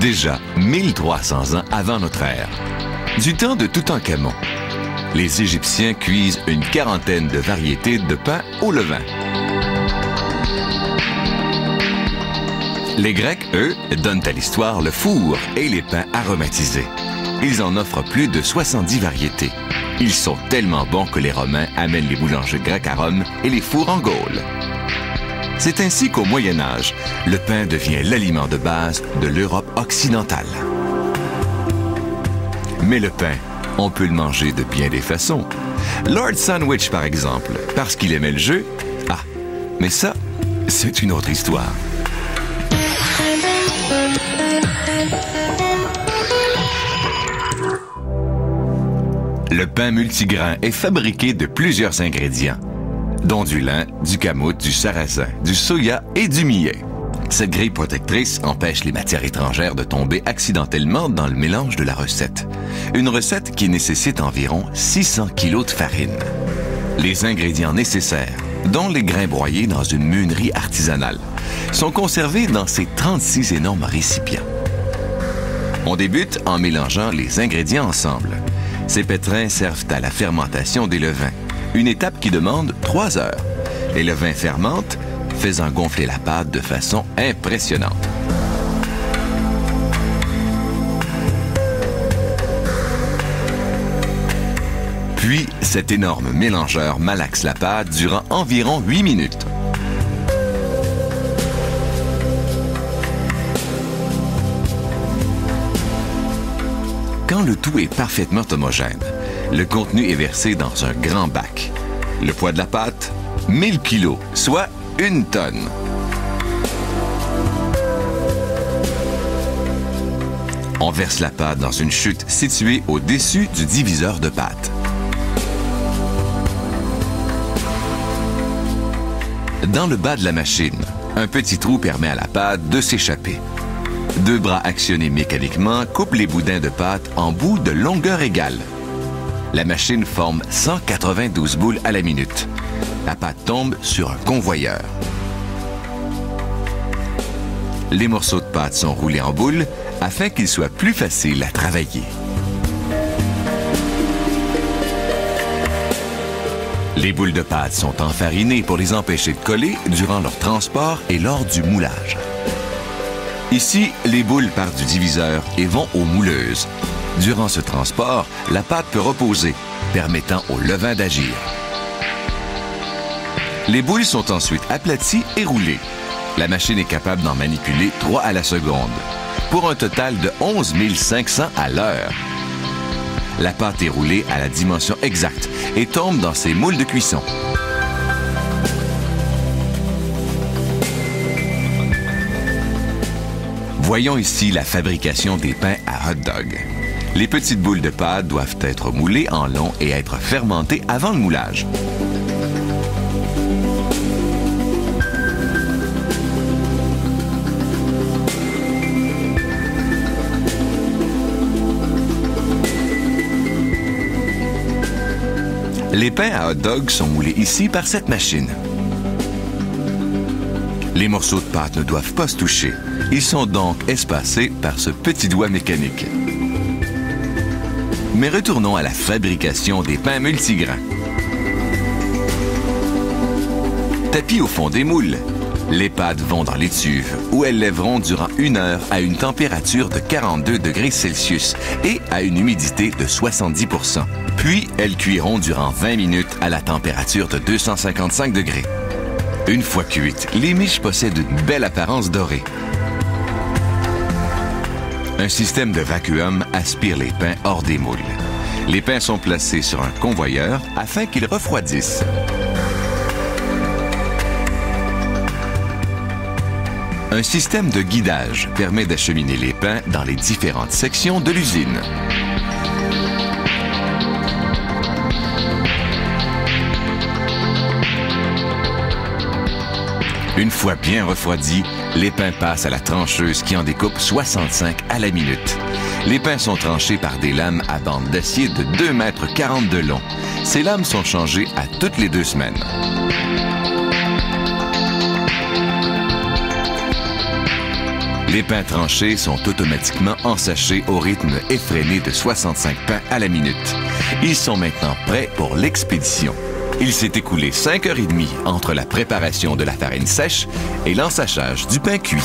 Déjà 1300 ans avant notre ère, du temps de Toutankhamon, les Égyptiens cuisent une quarantaine de variétés de pain au levain. Les Grecs, eux, donnent à l'histoire le four et les pains aromatisés. Ils en offrent plus de 70 variétés. Ils sont tellement bons que les Romains amènent les boulangeries grecques à Rome et les fours en Gaule. C'est ainsi qu'au Moyen Âge, le pain devient l'aliment de base de l'Europe occidentale. Mais le pain, on peut le manger de bien des façons. Lord Sandwich, par exemple, parce qu'il aimait le jeu. Ah, mais ça, c'est une autre histoire. Le pain multigrain est fabriqué de plusieurs ingrédients, dont du lin, du kamut, du sarrasin, du soya et du millet. Cette grille protectrice empêche les matières étrangères de tomber accidentellement dans le mélange de la recette. Une recette qui nécessite environ 600 kg de farine. Les ingrédients nécessaires, dont les grains broyés dans une meunerie artisanale, sont conservés dans ces 36 énormes récipients. On débute en mélangeant les ingrédients ensemble. Ces pétrins servent à la fermentation des levains, une étape qui demande 3 heures. Les levains fermentent, faisant gonfler la pâte de façon impressionnante. Puis, cet énorme mélangeur malaxe la pâte durant environ 8 minutes. Quand le tout est parfaitement homogène, le contenu est versé dans un grand bac. Le poids de la pâte, 1000 kg, soit 1 tonne. On verse la pâte dans une chute située au-dessus du diviseur de pâte. Dans le bas de la machine, un petit trou permet à la pâte de s'échapper. 2 bras actionnés mécaniquement coupent les boudins de pâte en bouts de longueur égale. La machine forme 192 boules à la minute. La pâte tombe sur un convoyeur. Les morceaux de pâte sont roulés en boules afin qu'ils soient plus faciles à travailler. Les boules de pâte sont enfarinées pour les empêcher de coller durant leur transport et lors du moulage. Ici, les boules partent du diviseur et vont aux mouleuses. Durant ce transport, la pâte peut reposer, permettant au levain d'agir. Les boules sont ensuite aplaties et roulées. La machine est capable d'en manipuler 3 à la seconde, pour un total de 11 500 à l'heure. La pâte est roulée à la dimension exacte et tombe dans ses moules de cuisson. Voyons ici la fabrication des pains à hot dog. Les petites boules de pâte doivent être moulées en long et être fermentées avant le moulage. Les pains à hot dog sont moulés ici par cette machine. Les morceaux de pâte ne doivent pas se toucher. Ils sont donc espacés par ce petit doigt mécanique. Mais retournons à la fabrication des pains multigrains. Tapis au fond des moules, les pâtes vont dans l'étuve où elles lèveront durant 1 heure à une température de 42 degrés Celsius et à une humidité de 70 %. Puis, elles cuiront durant 20 minutes à la température de 255 degrés. Une fois cuites, les miches possèdent une belle apparence dorée. Un système de vacuum aspire les pains hors des moules. Les pains sont placés sur un convoyeur afin qu'ils refroidissent. Un système de guidage permet d'acheminer les pains dans les différentes sections de l'usine. Une fois bien refroidis, les pains passent à la trancheuse qui en découpe 65 à la minute. Les pains sont tranchés par des lames à bande d'acier de 2,40 m de long. Ces lames sont changées à toutes les 2 semaines. Les pains tranchés sont automatiquement ensachés au rythme effréné de 65 pains à la minute. Ils sont maintenant prêts pour l'expédition. Il s'est écoulé 5 heures et demie entre la préparation de la farine sèche et l'ensachage du pain cuit.